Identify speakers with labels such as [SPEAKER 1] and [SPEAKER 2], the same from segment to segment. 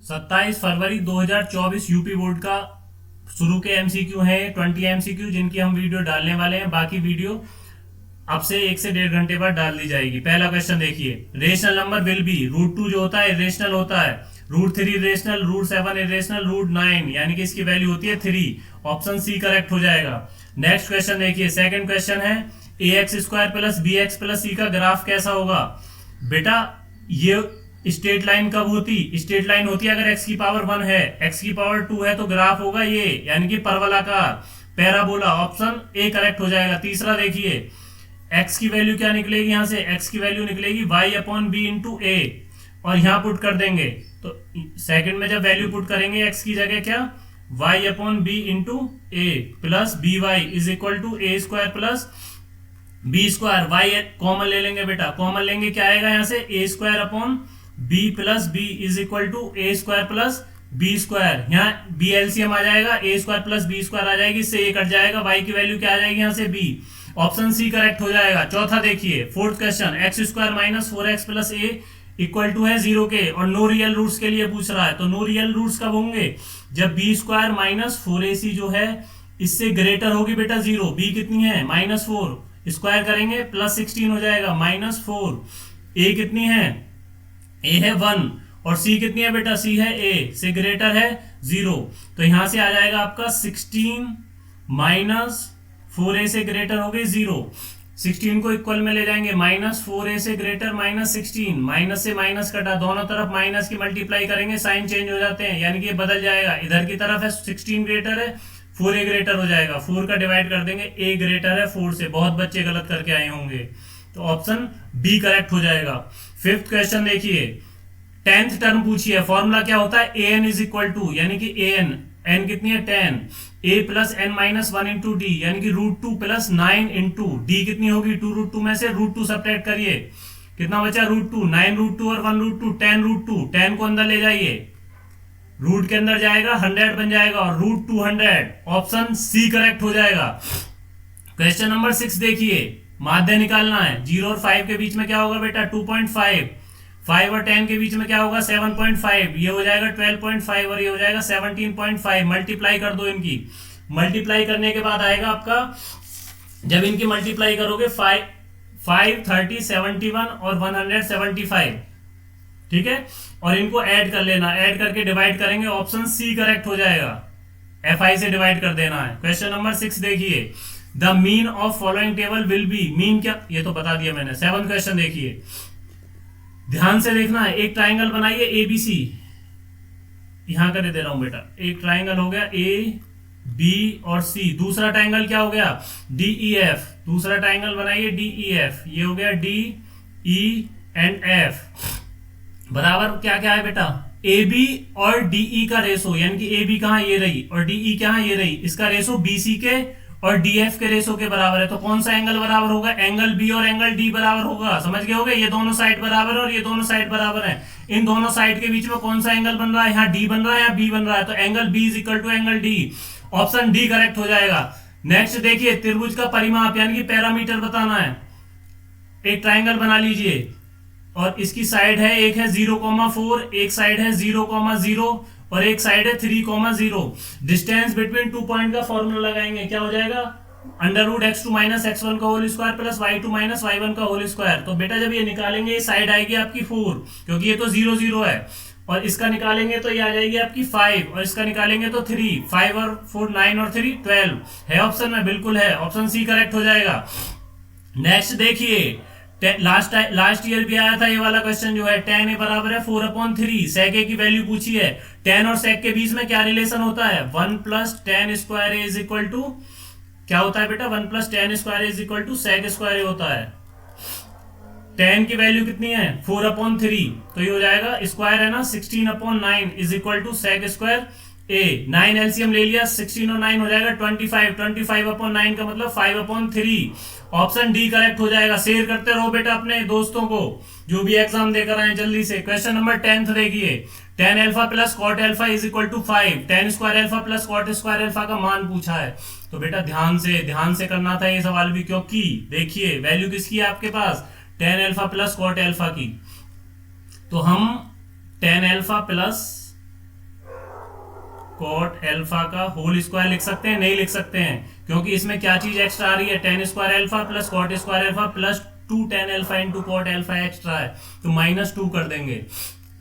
[SPEAKER 1] 27 फरवरी 2024 UP board का शुरू के एमसीक्यू है 20 एमसीक्यू, जिनकी हम वीडियो डालने वाले हैं। बाकी वीडियो अब से 1 से 1.5 घंटे बाद डाल दी जाएगी। पहला क्वेश्चन देखिए, रेशनल नंबर विल बी √2 जो होता है इरेशनल होता है, √3 इरेशनल, √7 इरेशनल, √9 यानी कि इसकी वैल्यू होती है 3। ऑप्शन सी करेक्ट हो जाएगा। नेक्स्ट क्वेश्चन देखिए, सेकंड क्वेश्चन है ax² plus bx plus c का ग्राफ कैसा होगा। बेटा ये स्ट्रेट लाइन कब होती, स्ट्रेट लाइन होती है अगर x की पावर 1 है, x की पावर 2 है तो ग्राफ होगा ये, यानी कि परवलाकार, पैराबोला। ऑप्शन ए करेक्ट हो जाएगा। तीसरा देखिए, x की वैल्यू क्या निकलेगी, यहां से x की वैल्यू निकलेगी y/b इंटू ए, और यहां पुट कर देंगे तो सेकंड में जब वैल्यू पुट करेंगे x की जगह क्या y/b into a plus by is equal to a² plus b²। y common ले लेंगे बेटा, कॉमन लेंगे क्या आएगा यहाँ से a² b plus b is equal to a² plus b²। यहाँ b एलसीएम आ जाएगा, a² प्लस b² आ जाएगी, इससे a कट जाएगा, y की वैल्यू क्या आ जाएगी यहाँ से b। ऑप्शन सी करेक्ट हो जाएगा। चौथा देखिए, fourth question, x² minus 4x plus a equal to है 0 के, और नो रियल रूट्स के लिए पूछ रहा है। तो नो रियल रूट्स कब होंगे, जब b² माइनस 4ac जो है इससे ग्रेटर होगी बेटा 0। b कितनी है -4, स्क्वायर करेंगे प्लस 16 हो जाएगा -4। a कितनी है, a है 1, और c कितनी है बेटा, c है a से ग्रेटर है 0। तो यहां से आ जाएगा आपका 16 माइनस 4a से ग्रेटर हो गई 0। 16 को इक्वल में ले जाएंगे, -4a से ग्रेटर -16, माइनस से माइनस कटा, दोनों तरफ माइनस की मल्टीप्लाई करेंगे, साइन चेंज हो जाते हैं, यानी कि ये बदल जाएगा। इधर की तरफ है 16 ग्रेटर है, 4a ग्रेटर हो जाएगा, 4 का डिवाइड कर देंगे, a ग्रेटर है 4 से। बहुत बच्चे गलत करके आए होंगे, तो ऑप्शन बी करेक्ट हो जाएगा। फिफ्थ क्वेश्चन देखिए, 10th टर्म पूछिए, फॉर्मूला क्या होता है, an इज इक्वल टू, यानी कि n कितनी है 10, a plus n minus 1 into D, यानी कि √2 प्लस 9 इंटू डी कितनी होगी 2√2 में से √2 सब्ट्रैक्ट करिए, कितना बचा √2, 9√2 और 1√2, 10√2, 10 को अंदर ले जाइए, रूट के अंदर जाएगा 100 बन जाएगा, और √200। ऑप्शन सी करेक्ट हो जाएगा। क्वेश्चन नंबर 6 देखिए, माध्य निकालना है। 0 और 5 के बीच में क्या होगा बेटा 2.5, 5 और 10 के बीच में क्या होगा 7.5, ये हो जाएगा 12.5 और ये हो जाएगा 17.5। मल्टीप्लाई कर दो इनकी, मल्टीप्लाई करने के बाद आएगा आपका, जब इनकी मल्टीप्लाई करोगे 5, 30, 71 और 175, ठीक है, और इनको ऐड कर लेना, ऐड करके डिवाइड करेंगे, ऑप्शन सी करेक्ट हो जाएगा। fi से डिवाइड कर देना है। क्वेश्चन नंबर 6 देखिए, the mean of following table will be, mean क्या, ये तो बता दिया मैंने। 7th क्वेश्चन देखिए, ध्यान से देखना है, एक ट्राइंगल बनाइए एबीसी, यहां कर दे रहा हूं बेटा, एक ट्राइंगल हो गया ए बी और सी, दूसरा ट्राइंगल क्या हो गया DEF, दूसरा ट्राइंगल बनाइए DEF, ये हो गया DE एंड F बराबर क्या क्या है बेटा, AB और DE का रेशो, यानी कि AB कहां ये रही और DE कहां ये रही, इसका रेशो BC के और DF के रेशो के बराबर है। तो कौन सा एंगल बराबर होगा, एंगल B और एंगल D बराबर होगा। समझ गए होगे, ये दोनों साइड बराबर है और ये दोनों साइड बराबर है। इन दोनों साइड के बीच में कौन सा एंगल बन रहा है, यहाँ D बन रहा है, यहाँ B बन रहा है, तो angle B is equal to angle D। Option D correct हो जाएगा। नेक्स्ट देखिए, त्रिभुज का परिमाप यानी कि पैरामीटर बताना है। एक ट्राइंगल बना लीजिए और इसकी साइड है, एक है 0,4, एक साइड है 0,0 और एक साइड है 3,0। डिस्टेंस बिटवीन 2 पॉइंट का फॉर्मूला लगाएंगे, क्या हो जाएगा √x2 माइनस x1 का whole square plus y2 minus y1 का होल स्क्वायर। तो बेटा जब ये निकालेंगे, ये साइड आएगी आपकी 4, क्योंकि ये तो 0 0 है, और इसका निकालेंगे तो ये आ जाएगी आपकी 5, और इसका निकालेंगे तो 3, 5 और 4 9 और 3 12 है। ऑप्शन में बिल्कुल है, ऑप्शन सी करेक्ट हो जाएगा। नेक्स्ट देखिए, लास्ट ईयर भी आया था ये वाला क्वेश्चन जो है, tan a बराबर है 4/3, sec a की वैल्यू पूछी है। tan और sec के बीच में क्या रिलेशन होता है, 1 plus tan square a is equal to, क्या होता है बेटा 1 plus tan square a is equal to sec square a होता है। tan की वैल्यू कितनी है 4/3, तो ये हो जाएगा स्क्वायर है ना 16/9 is equal to sec square a। 9 LCM ले लिया, 16 और 9 हो जाएगा 25, 25/9 का मतलब 5/3। ऑप्शन डी करेक्ट हो जाएगा। शेयर करते रहो बेटा अपने दोस्तों को जो भी एग्जाम देकर आए जल्दी से। क्वेश्चन नंबर 10 देखिए, tan alpha plus cot alpha is equal to 5, tan square alpha plus cot square alpha का मान पूछा है। तो बेटा ध्यान से करना था ये सवाल भी, क्योंकि देखिए वैल्यू किसकी है आपके पास, tan alpha plus cot alpha की। तो हम tan alpha plus cot alpha का होल स्क्वायर लिख सकते हैं? नहीं लिख सकते हैं, क्योंकि इसमें क्या चीज एक्स्ट्रा आ रही है, tan square alpha plus cot square alpha plus 2 tan alpha into cot alpha extra है, तो -2 कर देंगे।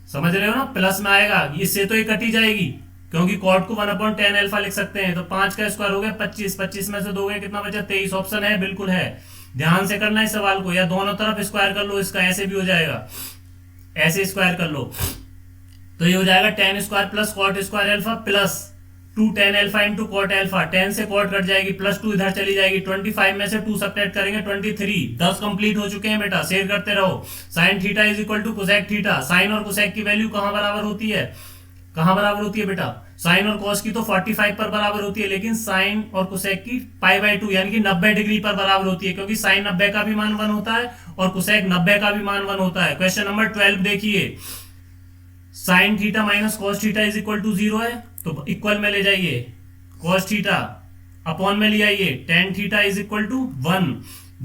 [SPEAKER 1] समझ रहे हो ना, प्लस में आएगा, इससे तो ये कटी जाएगी, क्योंकि कॉट को 1/10 एल्फा लिख सकते हैं, तो 5 का स्क्वायर हो गया 25, 25 में से 2 गए कितना बचा 23। ऑप्शन है, बिल्कुल है। ध्यान से करना इस सवाल को, या दोनों तरफ स्क्वायर कर लो इसका, ऐसे भी हो जाएगा, ऐसे स्क्वायर कर लो, तो ये हो जाएगा 10 square plus cot square alpha plus 2 10 alpha into cot alpha, 10 से कॉट कट जाएगी, प्लस 2 इधर चली जाएगी, 25 में से 2 सब्ट्रैक्ट करेंगे 23। 10 कंप्लीट हो चुके हैं बेटा, शेयर करते रहो। Sine theta is equal to cosec theta, sine और कोसेक की वैल्यू कहां बराबर होती है, कहां बराबर होती है बेटा, साइन और कॉस की तो 45 पर बराबर होती है, लेकिन साइन और कोसेक की π/2 यानी कि 90 डिग्री पर बराबर होती है, क्योंकि साइन 90 का भी मान 1 होता है और कोसेक 90 का भी मान 1 होता है। क्वेश्चन नंबर 12 देखिए, sine theta minus cos theta is equal to 0 है, तो इक्वल में ले जाइए, कॉस थीटा अपॉन में ले आइए, tan theta is equal to 1,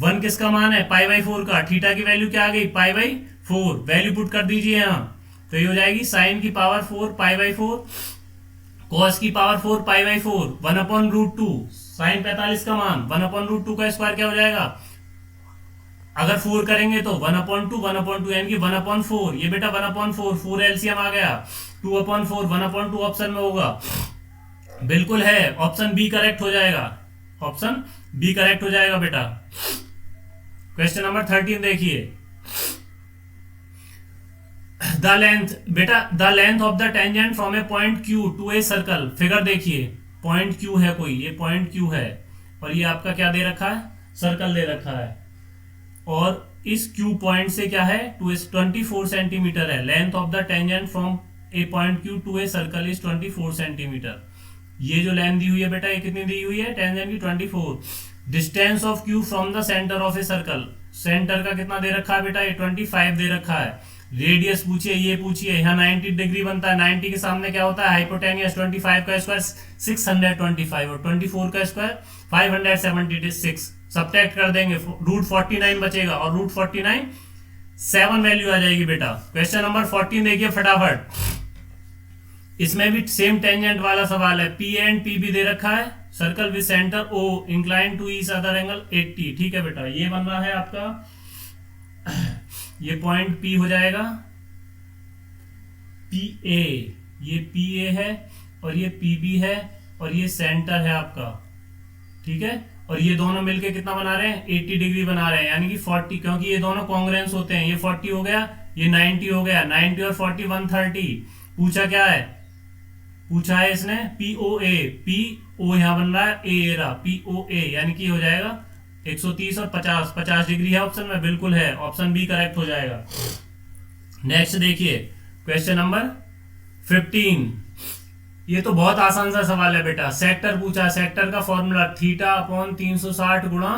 [SPEAKER 1] 1 किसका मान है π/4 का, थीटा की वैल्यू क्या आ गई π/4, वैल्यू पुट कर दीजिए यहाँ, तो ये हो जाएगी साइन की पावर 4 π/4, कॉस की पावर 4 π/4, 1/√2, साइन 45 का मान 1/√2 का स्क्वायर क्या हो जाएगा, अगर 4 करेंगे तो 1/2, 1/2 यानी कि 1/4, ये बेटा 1/4, 4 एलसीएम आ गया, 2/4, 1/2 ऑप्शन में होगा, बिल्कुल है, ऑप्शन बी करेक्ट हो जाएगा, ऑप्शन बी करेक्ट हो जाएगा बेटा। क्वेश्चन नंबर 13 देखिए, द लेंथ बेटा, the length of the tangent from a point Q to a circle, figure देखिए, पॉइंट क्यू है कोई, ये पॉइंट क्यू है और ये आपका क्या दे रखा है, सर्कल दे रखा है, और इस क्यू पॉइंट से क्या है 24 सेंटीमीटर है, length of the tangent from a point Q to a circle is 24 centimetre. ये जो लेंथ दी हुई है बेटा, ये कितनी दी हुई है टेंजेंट की 24। Distance of Q from the centre of a circle, centre का कितना दे रखा है बेटा, ये 25 दे रखा है। रेडियस पूछिए, ये पूछिए, यहाँ 90 डिग्री बनता है, 90 के सामने क्या होता है हाइपोटेनियस, 25 का स्क्वायर 625 और 24 का स्क्वायर 576, सब्ट्रैक्ट कर देंगे, √49 बचेगा और √49 7 वैल्यू आ जाएगी बेटा। क्वेश्चन नंबर 14 देखिए फटाफट, इसमें भी सेम टेंजेंट वाला सवाल है, पी एंड पी भी दे रखा है, circle with centre O incline to each other angle 80, ठीक है बेटा, ये बन रहा है आपका, ये पॉइंट P हो जाएगा PA, ये PA है और ये PB है और ये सेंटर है आपका, ठीक है, और ये दोनों मिलके कितना बना रहे हैं 80 डिग्री बना रहे हैं, यानी कि 40, क्योंकि ये दोनों कॉन्ग्रुएंस होते हैं, ये 40 हो गया, ये 90 हो गया, 90 और 40 130। पूछा क्या है, पूछा है इसने POA, PO यहां बन रहा है, A रहा, POA यानी कि हो जाएगा 130 और 50 डिग्री है ऑप्शन में, बिल्कुल है, ऑप्शन बी करेक्ट हो जाएगा। नेक्स्ट देखिए क्वेश्चन नंबर 15, ये तो बहुत आसान सा सवाल है बेटा, सेक्टर पूछा, सेक्टर का फॉर्मूला थीटा अपॉन 360 गुणा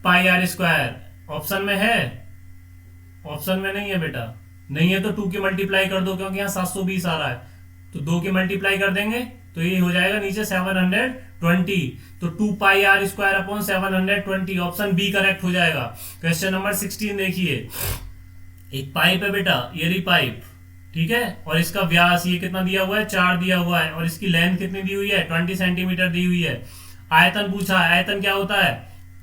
[SPEAKER 1] πr², ऑप्शन में है, ऑप्शन में नहीं है बेटा, नहीं है तो 2 की मल्टीप्लाई कर दो, क्योंकि यहाँ 720 आ रहा है, तो 2 की मल्टीप्लाई कर देंगे तो ये हो जाएगा नीचे 720, तो 2πr² upon 720, option B correct हो जाएगा। क्वेश्चन नंबर 16 देखिए, एक पाइप है बेटा, ये रही पाइप, ठीक है, और इसका व्यास ये कितना दिया हुआ है 4 दिया हुआ है, और इसकी लेंथ कितनी दी हुई है 20 सेंटीमीटर दी हुई है। आयतन पूछा, आयतन क्या होता है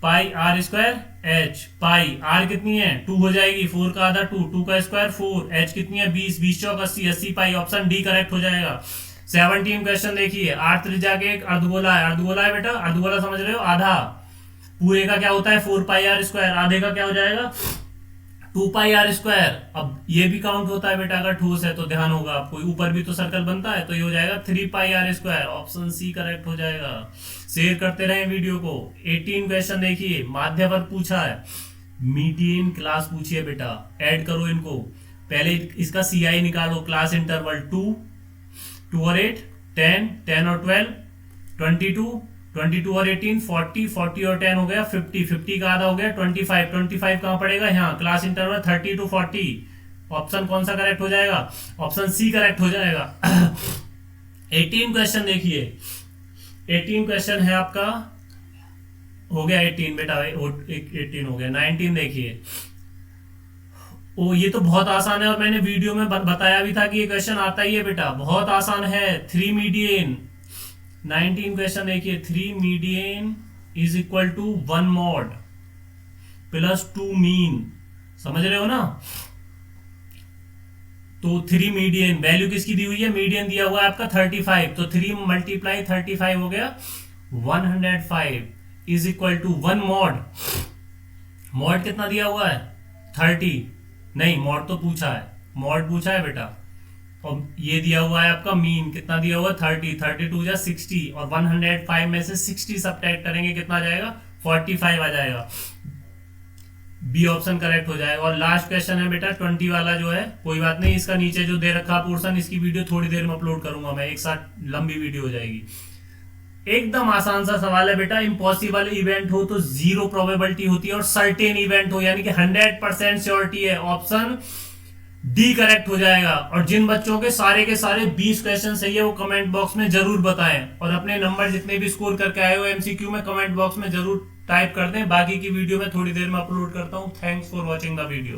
[SPEAKER 1] πr²h, पाई आर कितनी है 2 हो जाएगी, 4 का आधा 2, 2 का स्क्वायर 4, h कितनी है 20, 20 चौक 80, 80 पाई, ऑप्शन डी करेक्ट हो जाएगा। 17 क्वेश्चन देखिए, 8 त्रिज्या के एक अर्धगोला है, अर्धगोला है बेटा, अर्धगोला समझ रहे हो, आधा, पूरे का क्या होता है 4πr², आधे का क्या हो जाएगा 2πr²। अब ये भी काउंट होता है बेटा, अगर ठोस है तो ध्यान होगा आपको, ऊपर भी तो सर्कल बनता है, तो ये हो जाएगा 3πr², ऑप्शन सी करेक्ट हो जाएगा। शेयर करते रहे वीडियो को। 18 क्वेश्चन देखिए, माध्य वर्ग पूछा है, मीडियन क्लास पूछी है बेटा, ऐड करो इनको, पहले इसका CI निकालो, क्लास इंटरवल 2 और 8, 10, 10 और 12, 22, 22 और 18, 40, 40 और 10 हो गया 50, 50 का आधा हो गया 25, 25 कहां पड़ेगा यहाँ, क्लास इंटरवल 30 to 40, ऑप्शन कौन सा करेक्ट हो जाएगा, ऑप्शन सी करेक्ट हो जाएगा। 18 क्वेश्चन देखिए, 18 क्वेश्चन है आपका, हो गया 18 बेटा, 18 हो गया। 19 देखिए, ओ ये तो बहुत आसान है, और मैंने वीडियो में बताया भी था कि ये क्वेश्चन आता ही है बेटा, बहुत आसान है। 3 मीडियन 19 क्वेश्चन देखिए, 3 median is equal to 1 mode plus 2 mean, समझ रहे हो ना। तो 3 मीडियन वैल्यू किसकी दी हुई है, मीडियन दिया हुआ है आपका 35, तो 3 मल्टीप्लाई 35 हो गया 105 is equal to 1 mode. Mode कितना दिया हुआ है 30, नहीं मॉड तो पूछा है, मॉड पूछा है बेटा। और ये दिया हुआ है आपका मीन, कितना दिया हुआ है 30, 32 या 60, और 105 में से 60 सब्ट्रैक्ट करेंगे कितना आ जाएगा 45 आ जाएगा। बी ऑप्शन करेक्ट हो जाएगा। और लास्ट क्वेश्चन है बेटा 20 वाला जो है, कोई बात नहीं, इसका नीचे जो दे रखा पोर्शन, इसकी वीडियो थोड़ी देर में अपलोड करूंगा मैं, एक साथ लंबी वीडियो हो जाएगी। एकदम आसान सा सवाल है बेटा, इम्पॉसिबल इवेंट हो तो 0 प्रोबेबिलिटी होती है, और सर्टेन इवेंट हो यानी कि 100% श्योरिटी है, ऑप्शन डी करेक्ट हो जाएगा। और जिन बच्चों के सारे 20 क्वेश्चन सही है वो कमेंट बॉक्स में जरूर बताएं, और अपने नंबर जितने भी स्कोर करके आए हो एमसीक्यू में कमेंट बॉक्स में जरूर टाइप कर दें। बाकी की वीडियो में थोड़ी देर में अपलोड करता हूं। Thanks for watching the video.